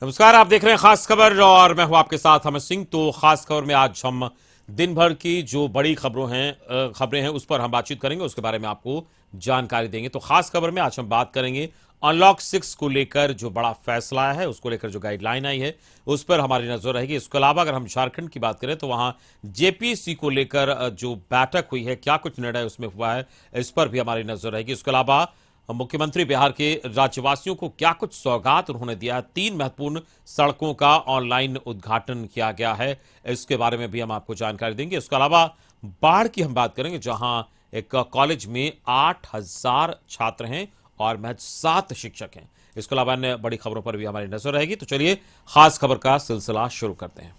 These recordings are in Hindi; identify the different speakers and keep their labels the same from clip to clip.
Speaker 1: नमस्कार, आप देख रहे हैं खास खबर और मैं हूं आपके साथ अमित सिंह। तो खास खबर में आज हम दिन भर की जो बड़ी खबरें हैं उस पर हम बातचीत करेंगे, उसके बारे में आपको जानकारी देंगे। तो खास खबर में आज हम बात करेंगे अनलॉक 6 को लेकर जो बड़ा फैसला आया है, उसको लेकर जो गाइडलाइन आई है उस पर हमारी नजर रहेगी। इसके अलावा अगर हम झारखंड की बात करें तो वहां जेपीसी को लेकर जो बैठक हुई है, क्या कुछ निर्णय उसमें हुआ है, इस पर भी हमारी नजर रहेगी। इसके अलावा मुख्यमंत्री बिहार के राज्यवासियों को क्या कुछ सौगात उन्होंने दिया है। 3 महत्वपूर्ण सड़कों का ऑनलाइन उद्घाटन किया गया है, इसके बारे में भी हम आपको जानकारी देंगे। इसके अलावा बाढ़ की हम बात करेंगे, जहां एक कॉलेज में 8,000 छात्र हैं और महज 7 शिक्षक हैं। इसके अलावा अन्य बड़ी खबरों पर भी हमारी नजर रहेगी। तो चलिए खास खबर का सिलसिला शुरू करते हैं।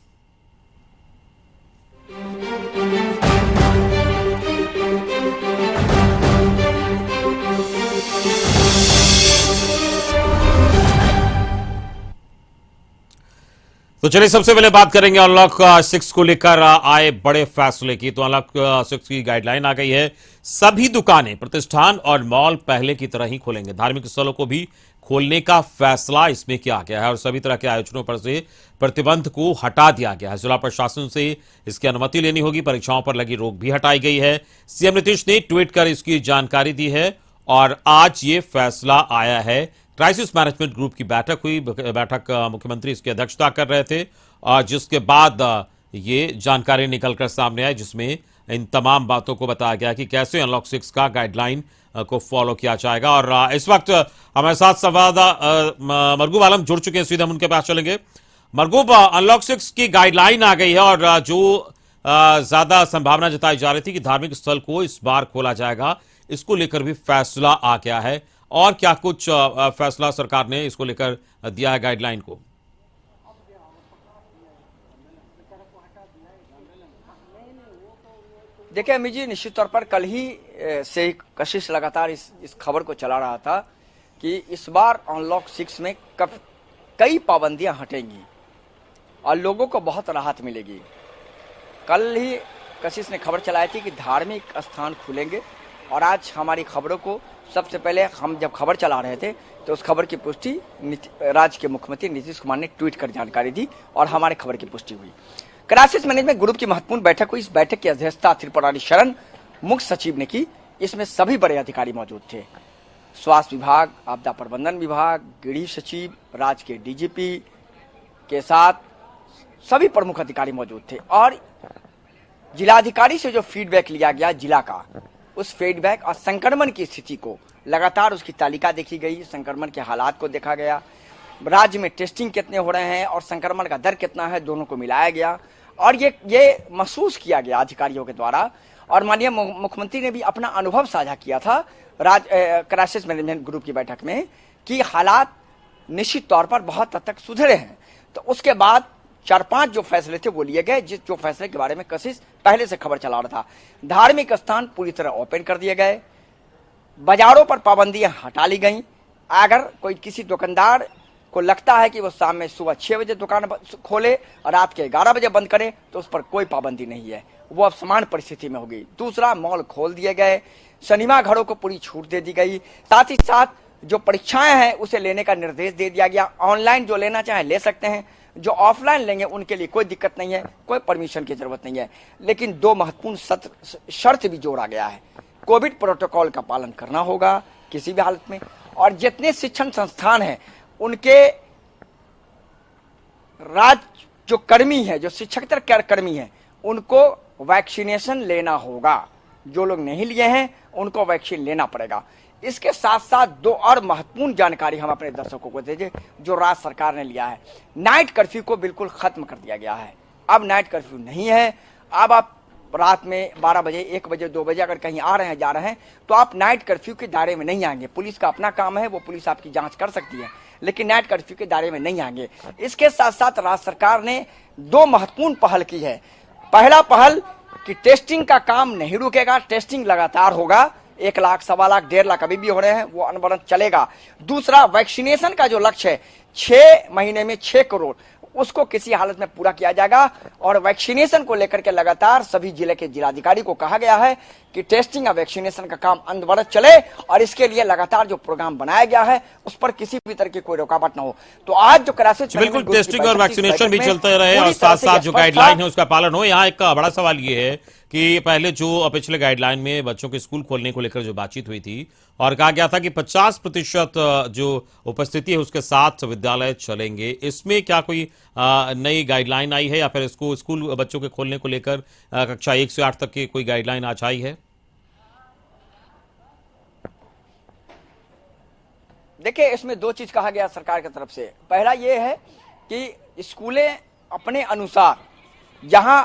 Speaker 1: तो चलिए सबसे पहले बात करेंगे अनलॉक 6 को लेकर आए बड़े फैसले की। तो अनलॉक 6 की गाइडलाइन आ गई है। सभी दुकानें, प्रतिष्ठान और मॉल पहले की तरह ही खोलेंगे। धार्मिक स्थलों को भी खोलने का फैसला इसमें किया गया है और सभी तरह के आयोजनों पर से प्रतिबंध को हटा दिया गया है। जिला प्रशासन से इसकी अनुमति लेनी होगी। परीक्षाओं पर लगी रोक भी हटाई गई है। सीएम नीतीश ने ट्वीट कर इसकी जानकारी दी है और आज ये फैसला आया है। क्राइसिस मैनेजमेंट ग्रुप की बैठक हुई। मुख्यमंत्री इसकी अध्यक्षता कर रहे थे और जिसके बाद ये जानकारी निकलकर सामने आई, जिसमें इन तमाम बातों को बताया गया कि कैसे अनलॉक 6 का गाइडलाइन को फॉलो किया जाएगा। और इस वक्त हमारे साथ संवाददाता मरगूब आलम जुड़ चुके हैं, सीधे हम उनके पास चलेंगे। मरगूब, अनलॉक 6 की गाइडलाइन आ गई है और जो ज्यादा संभावना जताई जा रही थी कि धार्मिक स्थल को इस बार खोला जाएगा, इसको लेकर भी फैसला आ गया है। और क्या कुछ फैसला सरकार ने इसको लेकर दिया है गाइडलाइन को?
Speaker 2: देखिए अमित जी, निश्चित तौर पर कल ही से कशिश लगातार इस खबर को चला रहा था कि इस बार अनलॉक 6 में कई पाबंदियां हटेंगी और लोगों को बहुत राहत मिलेगी। कल ही कशिश ने खबर चलाई थी कि धार्मिक स्थान खुलेंगे और आज हमारी खबरों को सबसे पहले हम जब खबर चला रहे थे तो उस खबर की पुष्टि राज्य के मुख्यमंत्री नीतीश कुमार ने ट्वीट कर जानकारी दी और हमारे खबर की पुष्टि हुई। क्राइसिस मैनेजमेंट ग्रुप की महत्वपूर्ण बैठक हुई। इस बैठक की अध्यक्षता त्रिपुरारी शरण मुख्य सचिव ने की। इसमें सभी बड़े अधिकारी मौजूद थे। स्वास्थ्य विभाग, आपदा प्रबंधन विभाग, गृह सचिव, राज्य के डीजीपी के साथ सभी प्रमुख अधिकारी मौजूद थे और जिलाधिकारी से जो फीडबैक लिया गया जिला का, उस फीडबैक और संक्रमण की स्थिति को लगातार उसकी तालिका देखी गई। संक्रमण के हालात को देखा गया, राज्य में टेस्टिंग कितने हो रहे हैं और संक्रमण का दर कितना है, दोनों को मिलाया गया और ये महसूस किया गया अधिकारियों के द्वारा। और माननीय मुख्यमंत्री ने भी अपना अनुभव साझा किया था क्राइसिस मैनेजमेंट ग्रुप की बैठक में कि हालात निश्चित तौर पर बहुत हद तक सुधरे हैं। तो उसके बाद 4-5 जो फैसले थे वो लिए गए, जो फैसले के बारे में कशिश पहले से खबर चला रहा था। धार्मिक स्थान पूरी तरह ओपन कर दिए गए, बाजारों पर पाबंदियां हटा ली गई। अगर कोई किसी दुकानदार को लगता है कि वो शाम में सुबह 6 बजे दुकान खोले और रात के 11 बजे बंद करे तो उस पर कोई पाबंदी नहीं है, वो अब समान परिस्थिति में होगी। दूसरा, मॉल खोल दिए गए, सिनेमा घरों को पूरी छूट दे दी गई। साथ ही साथ जो परीक्षाएं हैं उसे लेने का निर्देश दे दिया गया। ऑनलाइन जो लेना चाहे ले सकते हैं, जो ऑफलाइन लेंगे उनके लिए कोई दिक्कत नहीं है, कोई परमिशन की जरूरत नहीं है। लेकिन 2 महत्वपूर्ण शर्त भी जोड़ा गया है। कोविड प्रोटोकॉल का पालन करना होगा किसी भी हालत में, और जितने शिक्षण संस्थान हैं उनके राज्य जो कर्मी है, जो शिक्षकेतर कर्मी है, उनको वैक्सीनेशन लेना होगा। जो लोग नहीं लिए हैं उनको वैक्सीन लेना पड़ेगा। इसके साथ साथ 2 और महत्वपूर्ण जानकारी हम अपने दर्शकों को दीजिए जो राज्य सरकार ने लिया है। नाइट कर्फ्यू को बिल्कुल खत्म कर दिया गया है। अब नाइट कर्फ्यू नहीं है। अब आप रात में 12 बजे, 1 बजे, 2 बजे अगर कहीं आ रहे हैं, जा रहे हैं तो आप नाइट कर्फ्यू के दायरे में नहीं आएंगे। पुलिस का अपना काम है, वो पुलिस आपकी जांच कर सकती है, लेकिन नाइट कर्फ्यू के दायरे में नहीं आएंगे। इसके साथ साथ राज्य सरकार ने 2 महत्वपूर्ण पहल की है। पहला पहल कि टेस्टिंग का काम नहीं रुकेगा, टेस्टिंग लगातार होगा। 1 लाख, 1.25 लाख, 1.5 लाख अभी भी हो रहे हैं, वो अनवरत चलेगा। दूसरा, वैक्सीनेशन का जो लक्ष्य है 6 महीने में 6 करोड़, उसको किसी हालत में पूरा किया जाएगा। और वैक्सीनेशन को लेकर के लगातार सभी जिले के जिलाधिकारी को कहा गया है कि टेस्टिंग और वैक्सीनेशन का काम अनवरत चले और इसके लिए लगातार जो प्रोग्राम बनाया गया है उस पर किसी भी तरह की कोई रुकावट ना हो। तो आज जो क्राइसिस
Speaker 1: बिल्कुल टेस्टिंग और वैक्सीनेशन भी चलते रहे और साथ साथ जो गाइडलाइन है उसका पालन हो। यहाँ एक बड़ा सवाल ये है कि पहले जो पिछले गाइडलाइन में बच्चों के स्कूल खोलने को लेकर जो बातचीत हुई थी और कहा गया था कि 50% जो उपस्थिति है उसके साथ विद्यालय चलेंगे, इसमें क्या कोई नई गाइडलाइन आई है या फिर इसको स्कूल बच्चों के खोलने को लेकर कक्षा 1 से 8 तक की कोई गाइडलाइन आज आई है?
Speaker 2: देखिए, इसमें दो चीज कहा गया सरकार की तरफ से। पहला ये है कि स्कूलें अपने अनुसार जहां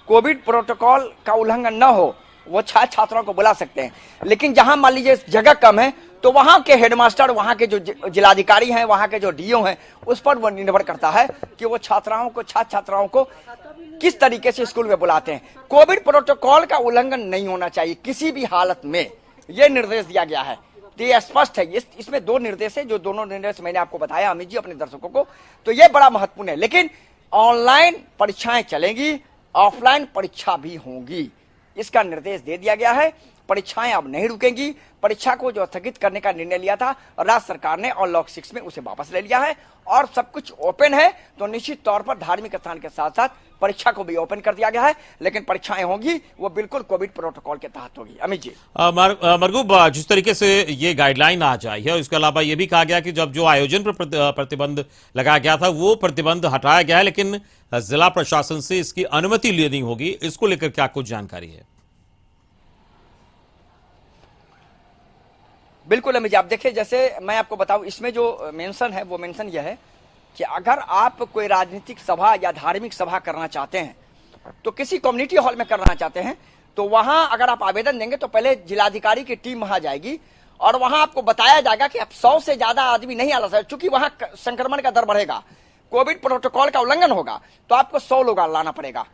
Speaker 2: कोविड प्रोटोकॉल का उल्लंघन न हो वो छात्र छात्राओं को बुला सकते हैं, लेकिन जहां मान लीजिए जगह कम है तो वहां के हेडमास्टर, वहां के जो जिलाधिकारी हैं, वहां के जो डीओ हैं, उस पर वो निर्भर करता है कि वो छात्र छात्राओं को किस तरीके से स्कूल में बुलाते हैं। कोविड प्रोटोकॉल का उल्लंघन नहीं होना चाहिए किसी भी हालत में, यह निर्देश दिया गया है। तो ये स्पष्ट है। इसमें दो निर्देश है, जो दोनों निर्देश मैंने आपको बताया अमित जी अपने दर्शकों को, तो ये बड़ा महत्वपूर्ण है। लेकिन ऑनलाइन परीक्षाएं चलेंगी, ऑफलाइन परीक्षा भी होंगी, इसका निर्देश दे दिया गया है। परीक्षाएं अब नहीं रुकेंगी। परीक्षा को जो स्थगित करने का निर्णय लिया था राज्य सरकार ने अनलॉक 6 में उसे वापस ले लिया है और सब कुछ ओपन है। तो निश्चित तौर पर धार्मिक स्थान के साथ साथ परीक्षा को भी ओपन कर दिया गया है, लेकिन परीक्षाएं होंगी वो बिल्कुल कोविड प्रोटोकॉल के तहत होगी। अमित जी,
Speaker 1: मरगूब, जिस तरीके से ये गाइडलाइन आ जाए है, इसके अलावा ये भी कहा गया कि जब जो आयोजन पर प्रतिबंध लगाया गया था वो प्रतिबंध हटाया गया है, लेकिन जिला प्रशासन से इसकी अनुमति लेनी होगी। इसको लेकर क्या कुछ जानकारी है?
Speaker 2: बिल्कुल अमित जी, आप देखिए, जैसे मैं आपको बताऊं, इसमें जो मेंशन है वो मेंशन यह है कि अगर आप कोई राजनीतिक सभा या धार्मिक सभा करना चाहते हैं, तो किसी कम्युनिटी हॉल में करना चाहते हैं, तो वहां अगर आप आवेदन देंगे तो पहले जिलाधिकारी की टीम वहां जाएगी और वहां आपको बताया जाएगा कि आप 100 से ज्यादा आदमी नहीं आना चाहिए, क्योंकि वहां संक्रमण का दर बढ़ेगा, कोविड प्रोटोकॉल का उल्लंघन होगा, तो आपको 100 लोग लाना पड़ेगा।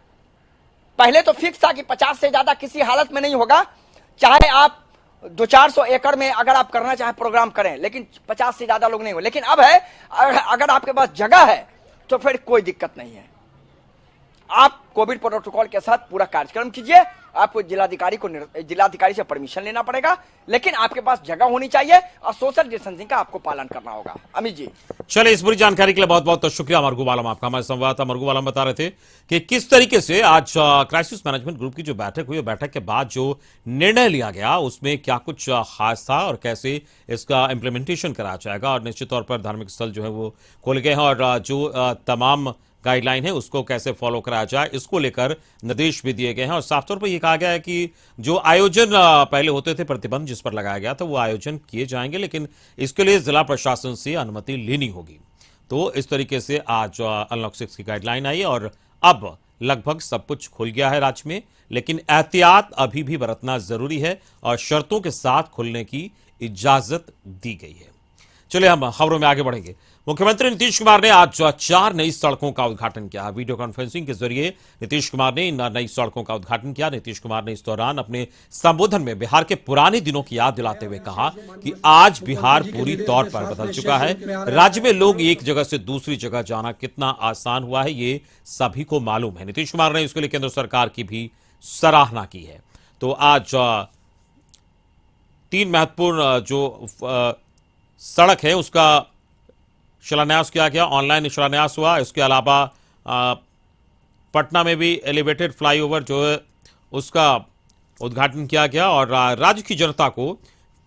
Speaker 2: पहले तो फिक्स था कि 50 से ज्यादा किसी हालत में नहीं होगा, चाहे आप 200-400 एकड़ में अगर आप करना चाहें प्रोग्राम करें, लेकिन 50 से ज्यादा लोग नहीं हो। लेकिन अब है, अगर आपके पास जगह है तो फिर कोई दिक्कत नहीं है, आप कोविड प्रोटोकॉल के साथ पूरा कार्यक्रम कीजिए। आपको जिलाधिकारी से परमिशन लेना पड़ेगा, लेकिन आपके पास जगह होनी चाहिए और सोशल डिस्टेंसिंग का आपको पालन करना होगा। अमित जी,
Speaker 1: चलिए, इस पूरी जानकारी के लिए बहुत बहुत शुक्रिया मरगूब आलम आपका। हमारे संवाददाता मरगूब आलम बता रहे थे कि किस तरीके से आज क्राइसिस मैनेजमेंट ग्रुप की जो बैठक हुई, बैठक के बाद जो निर्णय लिया गया उसमें क्या कुछ खास था और कैसे इसका इंप्लीमेंटेशन कराया जाएगा। और निश्चित तौर पर धार्मिक स्थल जो है वो खोले गए हैं और जो तमाम गाइडलाइन है उसको कैसे फॉलो कराया जाए, इसको लेकर निर्देश भी दिए गए हैं। और साफ तौर पर यह कहा गया है कि जो आयोजन पहले होते थे, प्रतिबंध जिस पर लगाया गया था, वो आयोजन किए जाएंगे, लेकिन इसके लिए जिला प्रशासन से अनुमति लेनी होगी। तो इस तरीके से आज अनलॉक 6 की गाइडलाइन आई और अब लगभग सब कुछ खुल गया है राज्य में, लेकिन एहतियात अभी भी बरतना जरूरी है और शर्तों के साथ खुलने की इजाजत दी गई है। चलिए, हम खबरों में आगे बढ़ेंगे। मुख्यमंत्री नीतीश कुमार ने आज 4 नई सड़कों का उद्घाटन किया। वीडियो कॉन्फ्रेंसिंग के जरिए नीतीश कुमार ने इन नई सड़कों का उद्घाटन किया। नीतीश कुमार ने इस दौरान अपने संबोधन में बिहार के पुराने दिनों की याद दिलाते हुए कहा कि आज बिहार पूरी तौर पर बदल चुका है। राज्य में लोग एक जगह से दूसरी जगह जाना कितना आसान हुआ है, ये सभी को मालूम है। नीतीश कुमार ने इसके लिए केंद्र सरकार की भी सराहना की है। तो आज 3 महत्वपूर्ण जो सड़क है उसका शिलान्यास किया गया, ऑनलाइन शिलान्यास हुआ। इसके अलावा पटना में भी एलिवेटेड फ्लाईओवर जो है उसका उद्घाटन किया गया और राज्य की जनता को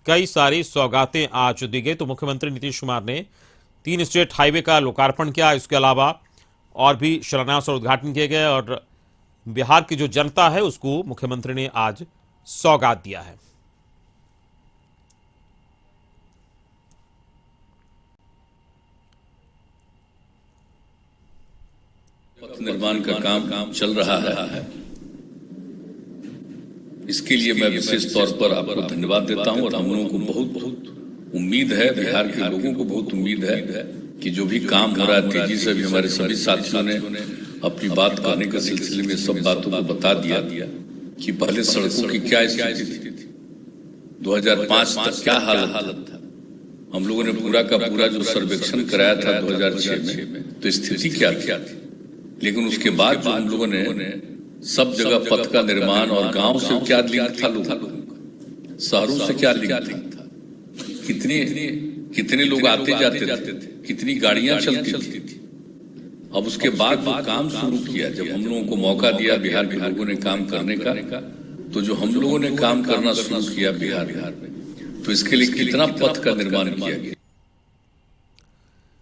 Speaker 1: कई सारी सौगातें आज दी गई। तो मुख्यमंत्री नीतीश कुमार ने 3 स्टेट हाईवे का लोकार्पण किया। इसके अलावा और भी शिलान्यास और उद्घाटन किए गए और बिहार की जो जनता है उसको मुख्यमंत्री ने आज सौगात दिया है।
Speaker 3: पथ निर्माण का काम चल रहा है। इसके लिए मैं विशेष तौर पर आपको धन्यवाद देता हूं और हम लोगों को बहुत उम्मीद है, बिहार के लोगों को बहुत उम्मीद है कि जो भी काम हो रहा है तेजी से। भी हमारे सभी साथियों ने अपनी बात कहने के सिलसिले में सब बातों को बता दिया कि पहले सड़कों की क्या स्थिति थी, 2005 तक क्या हालत था। हम लोगों ने पूरा का पूरा जो सर्वेक्षण कराया था 2006 में, तो स्थिति क्या थी। लेकिन उसके बाद जो हम लोगों ने सब जगह पथ का निर्माण और गांव से क्या लिंक था लोगों का, शहरों से क्या लिंक था, कितने कितने लोग आते जाते थे, कितनी गाड़ियां चलती थी। अब उसके बाद जो काम शुरू किया, जब हम लोगों को मौका दिया बिहार के लोगों ने काम करने का, तो जो हम लोगों ने काम करना शुरू किया बिहार में, तो इसके लिए कितना पथ का निर्माण किया गया।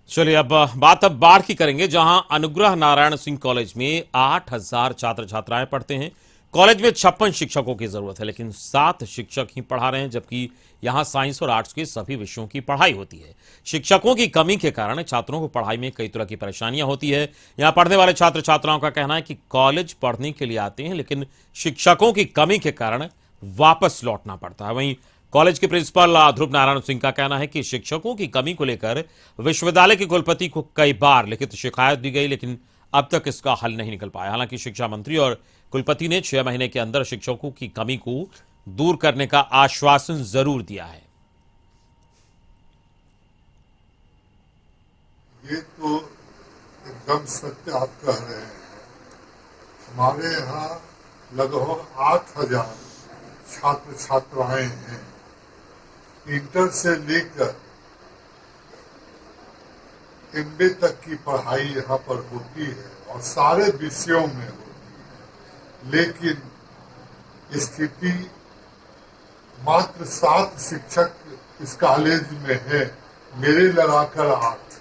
Speaker 1: चलिए अब बात बाढ़ की करेंगे, जहां अनुग्रह नारायण सिंह कॉलेज में 8000 छात्र छात्राएं पढ़ते हैं। कॉलेज में 56 शिक्षकों की जरूरत है, लेकिन 7 शिक्षक ही पढ़ा रहे हैं, जबकि यहां साइंस और आर्ट्स के सभी विषयों की पढ़ाई होती है। शिक्षकों की कमी के कारण छात्रों को पढ़ाई में कई तरह की परेशानियां होती है। यहां पढ़ने वाले छात्र छात्राओं का कहना है कि कॉलेज पढ़ने के लिए आते हैं, लेकिन शिक्षकों की कमी के कारण वापस लौटना पड़ता है। वहीं कॉलेज के प्रिंसिपल ध्रुव नारायण सिंह का कहना है कि शिक्षकों की कमी को लेकर विश्वविद्यालय के कुलपति को कई बार लिखित शिकायत दी गई, लेकिन अब तक इसका हल नहीं निकल पाया। हालांकि शिक्षा मंत्री और कुलपति ने 6 महीने के अंदर शिक्षकों की कमी को दूर करने का आश्वासन जरूर दिया है।
Speaker 4: ये तो एकदम सत्य आप कह रहे हैं। हमारे यहाँ लगभग 8000 छात्र छात्राएं हैं। इंटर से लेकर एमए तक की पढ़ाई यहाँ पर होती है और सारे विषयों में होती है, लेकिन स्थिति मात्र 7 शिक्षक इस कॉलेज में है, मेरे लगाकर 8।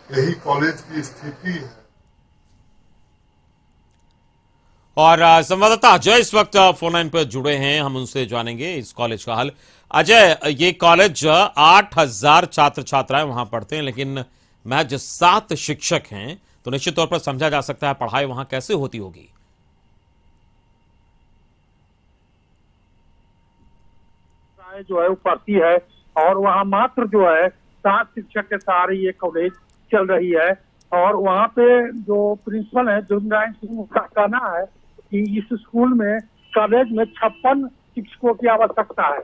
Speaker 4: यही कॉलेज की स्थिति है।
Speaker 1: और संवाददाता अजय इस वक्त फोन लाइन पर जुड़े हैं, हम उनसे जानेंगे इस कॉलेज का हाल। अजय, ये कॉलेज 8000 छात्र छात्राएं वहां पढ़ते हैं, लेकिन महज 7 शिक्षक हैं, तो निश्चित तौर पर समझा जा सकता है पढ़ाई वहां कैसे होती होगी।
Speaker 5: जो है वो पढ़ती है और वहाँ मात्र जो है 7 शिक्षक के सहारे ये कॉलेज चल रही है। और वहाँ पे जो प्रिंसिपल है ध्रुव नारायण सिंह का कहना है कि इस स्कूल में कॉलेज में 56 शिक्षकों की आवश्यकता है,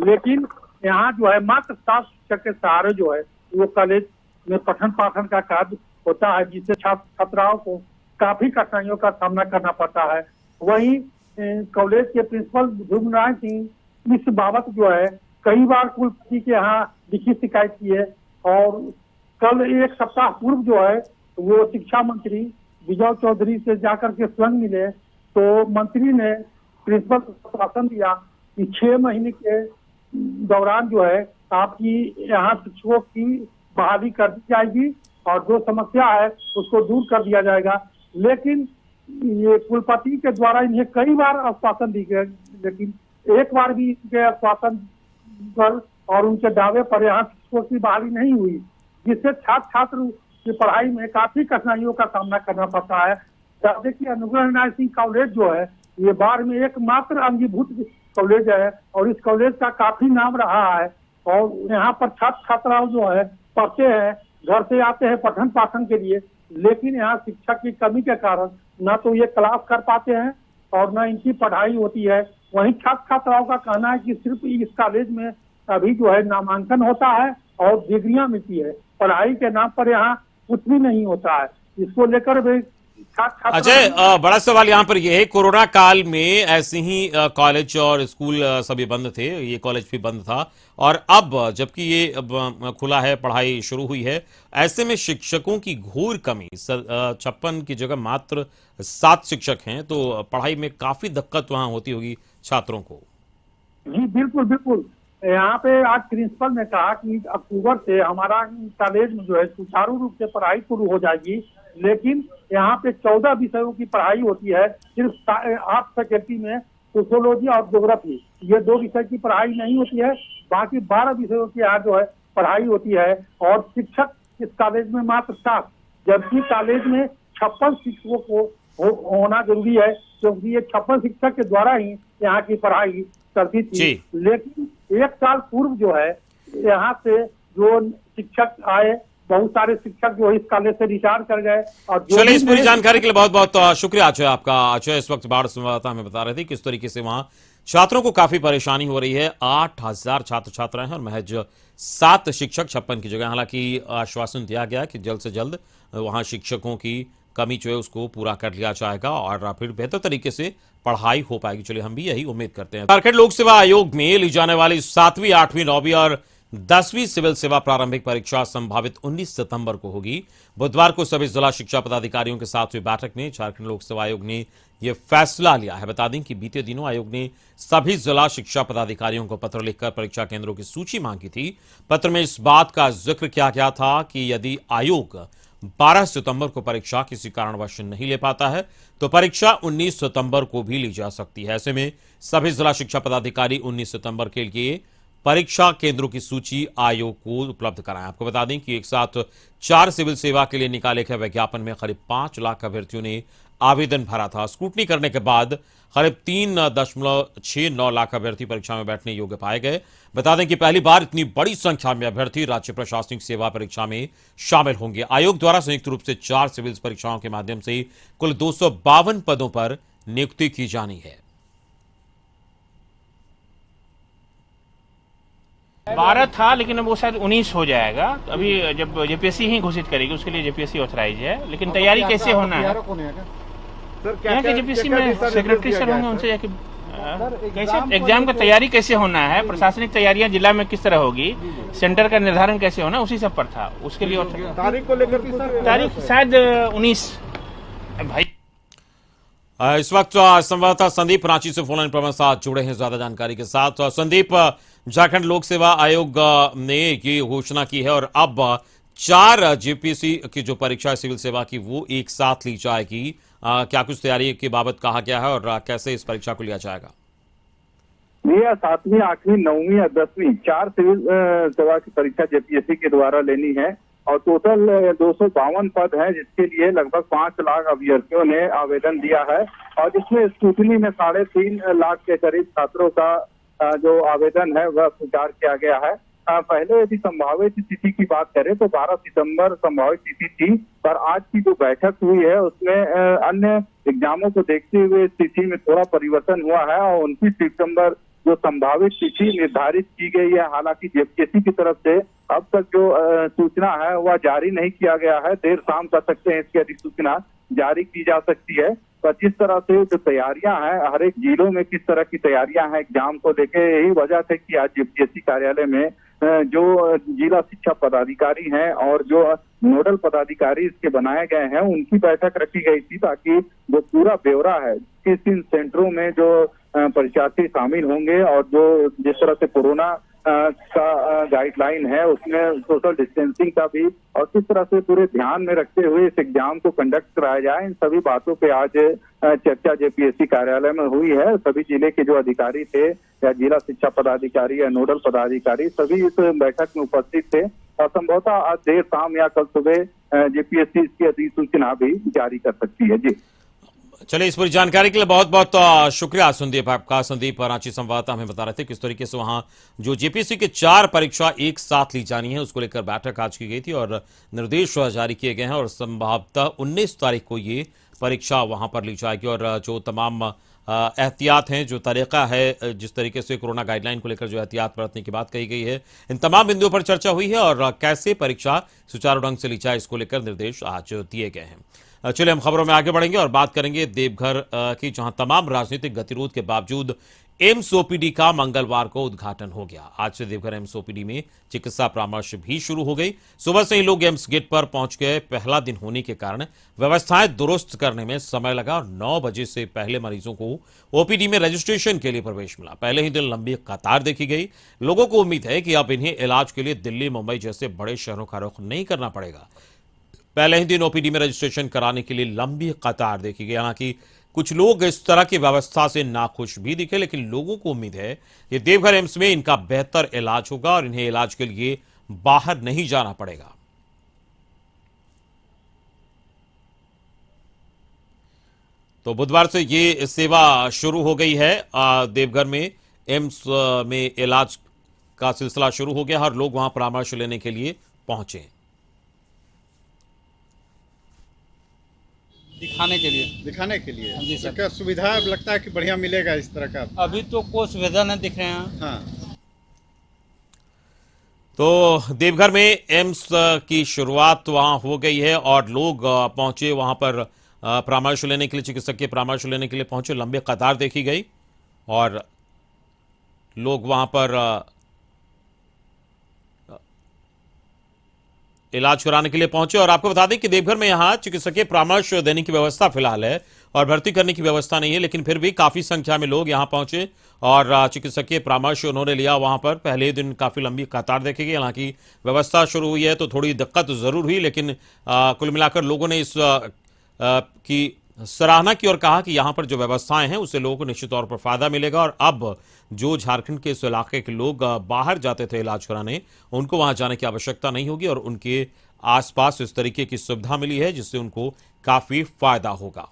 Speaker 5: लेकिन यहाँ जो है मात्र 7 शिक्षक के सहारे जो है वो कॉलेज में पठन पाठन का कार्य होता है, जिससे छात्र छात्राओं को काफी कठिनाइयों का सामना करना पड़ता है। वहीं कॉलेज के प्रिंसिपल ध्रुव नारायण सिंह इस बाबत जो है कई बार कुलपति के यहाँ लिखित शिकायत की है और कल 1 सप्ताह पूर्व जो है वो शिक्षा मंत्री विजय चौधरी से जाकर के स्वयं मिले, तो मंत्री ने प्रिंसिपल को आश्वासन दिया कि 6 महीने के दौरान जो है आपकी यहाँ शिक्षकों की बहाली कर दी जाएगी और जो समस्या है उसको दूर कर दिया जाएगा। लेकिन ये कुलपति के द्वारा इन्हें कई बार आश्वासन दी गए, लेकिन एक बार भी इनके आश्वासन पर और उनके दावे पर यहाँ शिक्षकों की बहाली नहीं हुई, जिससे छात्र छात्र की पढ़ाई में काफी कठिनाइयों का सामना करना पड़ता है। देखिए, अनुग्रह नारायण सिंह कॉलेज जो है ये बाढ़ में एकमात्र अंगीभूत कॉलेज है और इस कॉलेज का काफी नाम रहा है और यहाँ पर छात्र छात्राओं जो है पढ़ते हैं, घर से आते हैं पठन पाठन के लिए, लेकिन यहाँ शिक्षक की कमी के कारण न तो ये क्लास कर पाते हैं और न इनकी पढ़ाई होती है। वहीं छात्र छात्राओं का कहना है कि सिर्फ इस कॉलेज में अभी जो है नामांकन होता है और डिग्रियां मिलती है, पढ़ाई के नाम पर यहाँ कुछ भी नहीं होता है। इसको लेकर भी
Speaker 1: अजय, बड़ा सवाल यहाँ पर यह है, कोरोना काल में ऐसे ही कॉलेज और स्कूल सभी बंद थे, ये कॉलेज भी बंद था, और अब जबकि ये अब खुला है, पढ़ाई शुरू हुई है, ऐसे में शिक्षकों की घोर कमी, 56 की जगह मात्र 7 शिक्षक हैं, तो पढ़ाई में काफी दिक्कत वहां होती होगी छात्रों को।
Speaker 5: जी बिल्कुल बिल्कुल। यहाँ पे आज प्रिंसिपल ने कहा कि अक्टूबर से हमारा कॉलेज में जो है सुचारू रूप से पढ़ाई शुरू हो जाएगी, लेकिन यहाँ पे 14 विषयों की पढ़ाई होती है, सिर्फ 8 फैकल्टी में सोशियोलॉजी और ज्योग्राफी, ये 2 विषय की पढ़ाई नहीं होती है, बाकी 12 विषयों की यहाँ जो है पढ़ाई होती है। और शिक्षक इस कॉलेज में मात्र 7, जबकि कॉलेज में 56 शिक्षकों को होना जरूरी है, क्योंकि ये 56 शिक्षक के द्वारा ही यहाँ की पढ़ाई करती थी। लेकिन 1 साल पूर्व जो है यहाँ से जो शिक्षक आए, बहुत सारे शिक्षक जो इस कॉलेज से रिटायर कर गए। और
Speaker 1: चलिए, इस पूरी जानकारी के लिए बहुत बहुत शुक्रिया अजय आपका। अजय इस वक्त बाढ़ संवाददाता हमें बता रहे थे किस तरीके से वहां छात्रों को काफी परेशानी हो रही है। 8000 छात्र छात्राएं हैं और महज 7 शिक्षक 56 की जगह। हालांकि आश्वासन दिया गया कि जल्द से जल्द वहां शिक्षकों की कमी जो है उसको पूरा कर लिया जाएगा और फिर बेहतर तरीके से पढ़ाई हो पाएगी। चलिए हम भी यही उम्मीद करते हैं। झारखंड लोक सेवा आयोग में ली जाने वाली 7वीं, 8वीं, 9वीं और 10वीं सिविल सेवा प्रारंभिक परीक्षा संभावित 19 सितंबर को होगी। बुधवार को सभी जिला शिक्षा पदाधिकारियों के साथ हुई बैठक में झारखंड लोक सेवा आयोग ने यह फैसला लिया है। बता दें कि बीते दिनों आयोग ने सभी जिला शिक्षा पदाधिकारियों को पत्र लिखकर परीक्षा केंद्रों की सूची मांगी थी। पत्र में इस बात का जिक्र किया गया था कि यदि आयोग 12 सितंबर को परीक्षा किसी कारणवश नहीं ले पाता है तो परीक्षा 19 सितंबर को भी ली जा सकती है। ऐसे में सभी जिला शिक्षा पदाधिकारी 19 सितंबर के लिए परीक्षा केंद्रों की सूची आयोग को उपलब्ध कराएं। आपको बता दें कि एक साथ 4 सिविल सेवा के लिए निकाले गए विज्ञापन में करीब 5 लाख अभ्यर्थियों ने आवेदन भरा था। स्क्रूटनी करने के बाद करीब 3.69 लाख अभ्यर्थी परीक्षा में बैठने योग्य पाए गए। बता दें कि पहली बार इतनी बड़ी संख्या में अभ्यर्थी राज्य प्रशासनिक सेवा परीक्षा में शामिल होंगे। आयोग द्वारा संयुक्त रूप से 4 सिविल परीक्षाओं के माध्यम से कुल 252 पदों पर नियुक्ति की जानी है।
Speaker 6: 12 था लेकिन अब वो शायद 19 हो जाएगा। अभी जब जेपीएससी ही घोषित करेगी उसके लिए जेपीएससी ऑथराइज है, लेकिन तैयारी कैसे होना है यहाँ के जेपीएससी में सेक्रेटरी सर होंगे, उनसे जाके कैसे एग्जाम का तैयारी कैसे होना है, प्रशासनिक तैयारियां जिला में किस तरह होगी, सेंटर का निर्धारण कैसे होना, उसी सब पर था। उसके लिए
Speaker 5: तारीख को लेकर
Speaker 6: तारीख शायद 19 भाई।
Speaker 1: इस वक्त संवाददाता संदीप रांची से फोन लाइन पर साथ जुड़े हैं ज्यादा जानकारी के साथ। संदीप, झारखंड लोक सेवा आयोग ने ये घोषणा की है और अब 4 जेपीएससी की जो परीक्षा है सिविल सेवा की वो एक साथ ली जाएगी। क्या कुछ तैयारी के बाबत कहा गया है और कैसे इस परीक्षा को लिया जाएगा?
Speaker 5: यह 7वीं, 8वीं, 9वीं और 10वीं 4 सिविल सेवा की परीक्षा जेपीएससी के द्वारा लेनी है और टोटल 252 पद हैं, जिसके लिए लगभग 5 लाख अभ्यर्थियों ने आवेदन दिया है और जिसमें स्क्रूटनी में 3.5 लाख के करीब छात्रों का जो आवेदन है वह स्वीकार किया गया है। पहले यदि संभावित तिथि की बात करें तो 12 सितंबर संभावित तिथि थी, पर आज की जो बैठक हुई है उसमें अन्य एग्जामों को देखते हुए इस तिथि में थोड़ा परिवर्तन हुआ है और 29 सितंबर जो संभावित तिथि निर्धारित की गई है। हालांकि जेपीएससी की तरफ से अब तक जो सूचना है वह जारी नहीं किया गया है। देर शाम कर सकते हैं इसकी अधिसूचना जारी की जा सकती है। पर जिस तरह से जो तैयारियां हैं हर एक जिलों में किस तरह की तैयारियां हैं एग्जाम को लेके, यही वजह थी कि आज जेपीएससी कार्यालय में जो जिला शिक्षा पदाधिकारी हैं और जो नोडल पदाधिकारी इसके बनाए गए हैं उनकी बैठक रखी गई थी, ताकि जो पूरा ब्यौरा है किस किन सेंटरों में जो परीक्षार्थी शामिल होंगे और जो जिस तरह से कोरोना का गाइडलाइन है उसमें सोशल डिस्टेंसिंग का भी और किस तरह से पूरे ध्यान में रखते हुए इस एग्जाम को कंडक्ट कराया जाए, इन सभी बातों पे आज चर्चा जेपीएससी कार्यालय में हुई है। सभी जिले के जो अधिकारी थे या जिला शिक्षा पदाधिकारी या नोडल पदाधिकारी सभी इस बैठक में उपस्थित थे और संभवतः आज देर शाम या कल सुबह जेपीएससी इसकी अधिसूचना भी जारी कर सकती है। जी
Speaker 1: चलिए, इस पूरी जानकारी के लिए बहुत बहुत शुक्रिया संदीप आपका। संदीप रांची संवाददाता हमें बता रहे थे किस तरीके से वहां जो जेपीएससी के 4 परीक्षा एक साथ ली जानी है उसको लेकर बैठक आज की गई थी और निर्देश जारी किए गए हैं और संभवतः 19 तारीख को ये परीक्षा वहां पर ली जाएगी और जो तमाम एहतियात हैं, जो तरीका है, जिस तरीके से कोरोना गाइडलाइन को लेकर जो एहतियात बरतने की बात कही गई है, इन तमाम बिंदुओं पर चर्चा हुई है और कैसे परीक्षा सुचारू ढंग से ली जाए इसको लेकर निर्देश आज दिए गए हैं। चलिए हम खबरों में आगे बढ़ेंगे और बात करेंगे देवघर की, जहां तमाम राजनीतिक गतिरोध के बावजूद एम्स ओपीडी का मंगलवार को उद्घाटन हो गया। आज से देवघर एम्स ओपीडी में चिकित्सा परामर्श भी शुरू हो गई। सुबह से ही लोग एम्स गेट पर पहुंच गए। पहला दिन होने के कारण व्यवस्थाएं दुरुस्त करने में समय लगा और 9 बजे से पहले मरीजों को ओपीडी में रजिस्ट्रेशन के लिए प्रवेश मिला। पहले ही दिन लंबी कतार देखी गई। लोगों को उम्मीद है कि अब इन्हें इलाज के लिए दिल्ली, मुंबई जैसे बड़े शहरों का रुख नहीं करना पड़ेगा। पहले ही दिन ओपीडी में रजिस्ट्रेशन कराने के लिए लंबी कतार देखी गई। हालांकि कुछ लोग इस तरह की व्यवस्था से नाखुश भी दिखे, लेकिन लोगों को उम्मीद है कि देवघर एम्स में इनका बेहतर इलाज होगा और इन्हें इलाज के लिए बाहर नहीं जाना पड़ेगा। तो बुधवार से ये सेवा शुरू हो गई है। देवघर में एम्स में इलाज का सिलसिला शुरू हो गया और लोग वहां परामर्श लेने के लिए पहुंचे।
Speaker 7: दिखाने के लिए
Speaker 8: जी सर। क्या सुविधा लगता है कि बढ़िया मिलेगा इस तरह का?
Speaker 7: अभी तो कोई सुविधा नहीं दिख रहे हैं।
Speaker 8: हाँ।
Speaker 1: तो देवघर में एम्स की शुरुआत वहां हो गई है और लोग पहुंचे वहां पर परामर्श लेने के लिए, चिकित्सकीय परामर्श लेने के लिए पहुंचे। लंबी कतार देखी गई और लोग वहां पर इलाज कराने के लिए पहुंचे। और आपको बता दें कि देवघर में यहां चिकित्सकीय परामर्श देने की व्यवस्था फिलहाल है और भर्ती करने की व्यवस्था नहीं है, लेकिन फिर भी काफी संख्या में लोग यहां पहुंचे और चिकित्सकीय परामर्श उन्होंने लिया। वहां पर पहले दिन काफी लंबी कतार देखी गई। हालांकि व्यवस्था शुरू हुई है तो थोड़ी दिक्कत जरूर हुई, लेकिन कुल मिलाकर लोगों ने इस की सराहना की और कहा कि यहां पर जो व्यवस्थाएं हैं उससे लोगों को निश्चित तौर पर फायदा मिलेगा। और अब जो झारखंड के इस इलाके के लोग बाहर जाते थे इलाज कराने, उनको वहां जाने की आवश्यकता नहीं होगी और उनके आसपास इस तरीके की सुविधा मिली है जिससे उनको काफी फायदा होगा।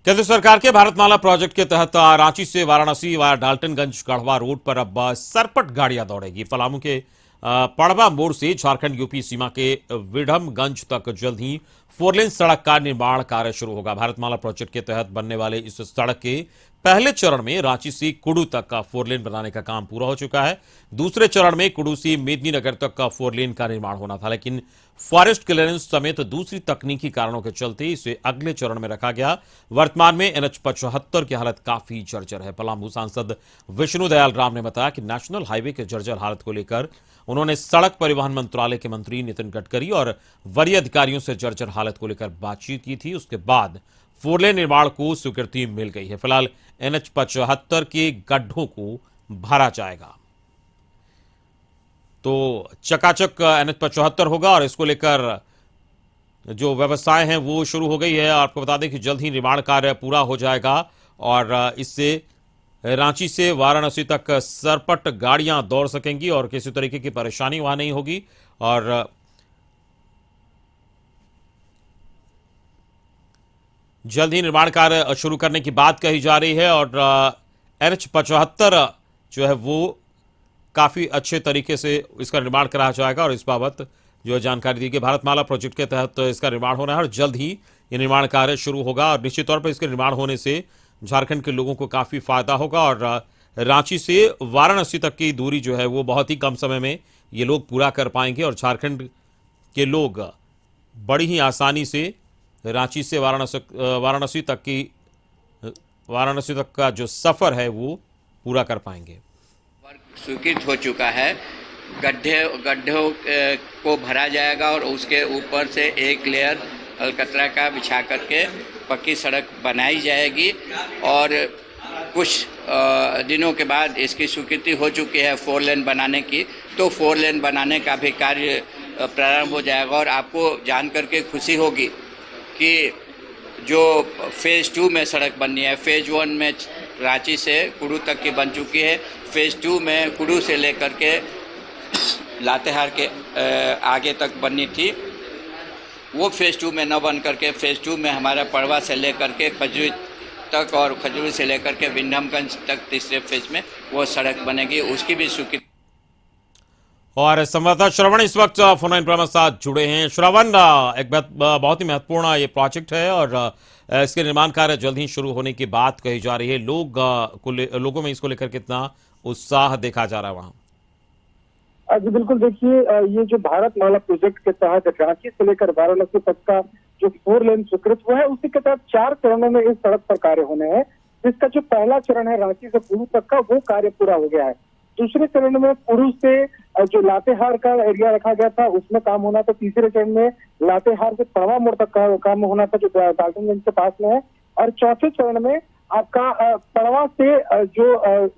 Speaker 1: केंद्र सरकार के भारतमाला प्रोजेक्ट के तहत रांची से वाराणसी वाया डाल्टनगंज गढ़वा रोड पर अब सरपट गाड़ियां दौड़ेगी। पलामू के पड़वा मोड़ से झारखंड यूपी सीमा के विडमगंज तक जल्द ही 4 लेन सड़क का निर्माण कार्य शुरू होगा। भारतमाला प्रोजेक्ट के तहत बनने वाले इस सड़क के पहले चरण में रांची से कुडू तक का 4 लेन बनाने का काम पूरा हो चुका है। दूसरे चरण में कुडू से मेदिनीनगर तक का 4 लेन का निर्माण होना था, लेकिन फॉरेस्ट क्लियरेंस समेत दूसरी तकनीकी कारणों के चलते इसे अगले चरण में रखा गया। वर्तमान में NH 75 की हालत काफी जर्जर है। पलामू सांसद विष्णु दयाल राम ने बताया कि नेशनल हाईवे के जर्जर हालत को लेकर उन्होंने सड़क परिवहन मंत्रालय के मंत्री नितिन गडकरी और वरीय अधिकारियों से जर्जर हालत को लेकर बातचीत की थी। उसके बाद 4 लेन निर्माण को स्वीकृति मिल गई है। फिलहाल NH 75 के गड्ढों को भरा जाएगा तो चकाचक NH 75 होगा और इसको लेकर जो व्यवस्थाएं हैं वो शुरू हो गई है। आपको बता दें कि जल्द ही निर्माण कार्य पूरा हो जाएगा और इससे रांची से वाराणसी तक सरपट गाड़ियां दौड़ सकेंगी और किसी तरीके की परेशानी वहां नहीं होगी। और जल्द ही निर्माण कार्य शुरू करने की बात कही जा रही है और NH 75 जो है वो काफी अच्छे तरीके से इसका निर्माण कराया जाएगा और इस बाबत जो जानकारी दी गई। भारतमाला प्रोजेक्ट के तहत इसका निर्माण होना है और जल्द ही ये निर्माण कार्य शुरू होगा और निश्चित तौर पर इसके निर्माण होने से झारखंड के लोगों को काफी फायदा होगा और रांची से वाराणसी तक की दूरी जो है वो बहुत ही कम समय में ये लोग पूरा कर पाएंगे और झारखंड के लोग बड़ी ही आसानी से रांची से वाराणसी तक का जो सफर है वो पूरा कर पाएंगे।
Speaker 9: स्वीकृत हो चुका है। गड्ढों को भरा जाएगा और उसके ऊपर से एक लेयर अलकतरा का बिछा करके पक्की सड़क बनाई जाएगी और कुछ दिनों के बाद इसकी स्वीकृति हो चुकी है 4 लेन बनाने की, तो 4 लेन बनाने का भी कार्य प्रारंभ हो जाएगा। और आपको जान करके खुशी होगी कि जो फेज़ 2 में सड़क बननी है, फेज़ 1 में रांची से कुडू तक की बन चुकी है, फेज़ 2 में कुडू से लेकर के लातेहार के आगे तक बननी थी, वो फेज़ 2 में न बन करके फेज़ 2 में हमारा पड़वा से लेकर के खजूरी तक और खजूरी से लेकर के विंडमगंज तक तीसरे फेज में वो सड़क बनेगी, उसकी भी स्वीकृति।
Speaker 1: और संवाददाता श्रवण इस वक्त फोन लाइन पर हमारे साथ जुड़े हैं। श्रवण, एक बहुत ही महत्वपूर्ण ये प्रोजेक्ट है और इसके निर्माण कार्य जल्द ही शुरू होने की बात कही जा रही है। लोगों में इसको लेकर कितना उत्साह देखा जा रहा है वहाँ?
Speaker 5: जी बिल्कुल, देखिए ये जो भारतमाला प्रोजेक्ट के तहत रांची से लेकर वाराणसी तक का जो 4 लेन स्वीकृत हुआ है, उसी के तहत 4 चरणों में इस सड़क पर कार्य होने हैं। इसका जो पहला चरण है रांची से कुडू तक का, वो कार्य पूरा हो गया है। दूसरे चरण में कुडू से जो लातेहार का एरिया रखा गया था उसमें काम होना था। तीसरे चरण में लातेहार से पड़वा मोड़ तक का काम होना था जो डाल्टनगंज के पास में है। और चौथे चरण में आपका पड़वा से जो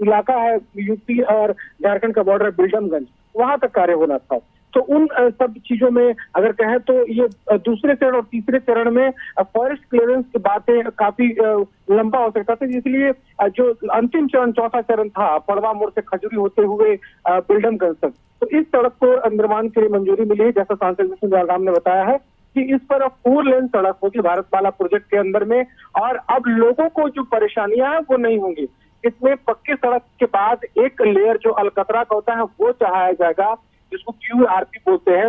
Speaker 5: इलाका है यूपी और झारखंड का बॉर्डर विडमगंज, वहां तक कार्य होना था। तो उन सब चीजों में अगर कहें तो ये दूसरे चरण और तीसरे चरण में फॉरेस्ट क्लियरेंस की बातें काफी लंबा हो सकता था, इसलिए जो अंतिम चरण चौथा चरण था पड़वा मोड़ से खजूरी होते हुए विडमगंज तक, तो इस सड़क को निर्माण के लिए मंजूरी मिली है। जैसा सांसद विष्णु दयाल राम ने बताया है कि इस पर अब 4 लेन सड़क होगी भारतमाला प्रोजेक्ट के अंदर में, और अब लोगों को जो परेशानियां हैं वो नहीं होंगी। इसमें पक्की सड़क के बाद एक लेयर जो अलकतरा का होता है वो चढ़ाया जाएगा, जिसको QRP बोलते हैं।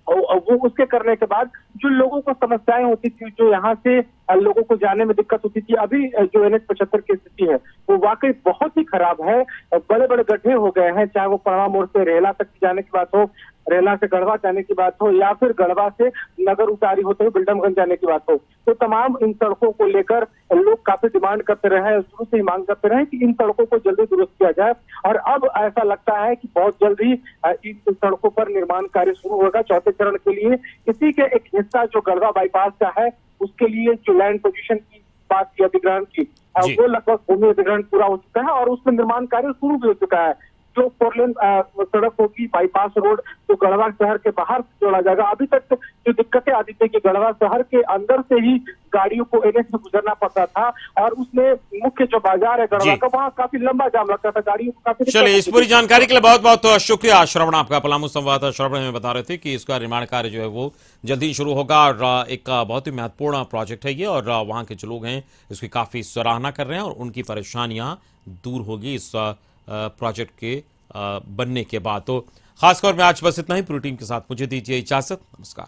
Speaker 5: और वो उसके करने के बाद जो लोगों को समस्याएं होती थी, जो यहाँ से लोगों को जाने में दिक्कत होती थी, अभी जो NH-75 की स्थिति है वो वाकई बहुत ही खराब है। बड़े बड़े गड्ढे हो गए हैं, चाहे वो पड़वा मोड़ से रेला तक जाने की बात हो, रेला से गढ़वा जाने की बात हो, या फिर गढ़वा से नगर उतारी होते हुए बिल्डमगंज जाने की बात हो। तो तमाम इन सड़कों को लेकर लोग काफी डिमांड करते रहे हैं, शुरू से ही मांग करते रहे कि इन सड़कों को जल्दी दुरुस्त किया जाए। और अब ऐसा लगता है कि बहुत जल्दी इन सड़कों पर निर्माण कार्य शुरू होगा चौथे चरण के लिए। इसी के एक हिस्सा जो गढ़वा बाईपास का है, उसके लिए जो लैंड पोजीशन की बात की अधिग्रहण की, वो लगभग भूमि अधिग्रहण पूरा हो चुका है और उसमें निर्माण कार्य शुरू भी हो चुका है। जो 4 लेन सड़क होगी, बाईपास रोड, जो गढ़वा शहर के बाहर जोड़ा जाएगा। अभी तक जो दिक्कतें आती थी कि गढ़वा शहर के अंदर से ही गाड़ियों को NH से गुजरना पड़ता था, और उसमें मुख्य जो बाजार है गढ़वा का, वहाँ काफी लंबा जाम लगता था, गाड़ियों को काफी।
Speaker 1: चलिए, इस पूरी जानकारी के लिए बहुत बहुत शुक्रिया श्रवण आपका। पलामू संवाददाता श्रवण हमें बता रहे थे कि इसका निर्माण कार्य जो है वो जल्दी शुरू होगा और एक बहुत ही महत्वपूर्ण प्रोजेक्ट है ये, और वहां के जो लोग हैं इसकी काफी सराहना कर रहे हैं और उनकी परेशानियां दूर होगी इस प्रोजेक्ट के बनने के बाद। तो खासतौर में आज बस इतना ही। पूरी टीम के साथ मुझे दीजिए इजाजत। नमस्कार।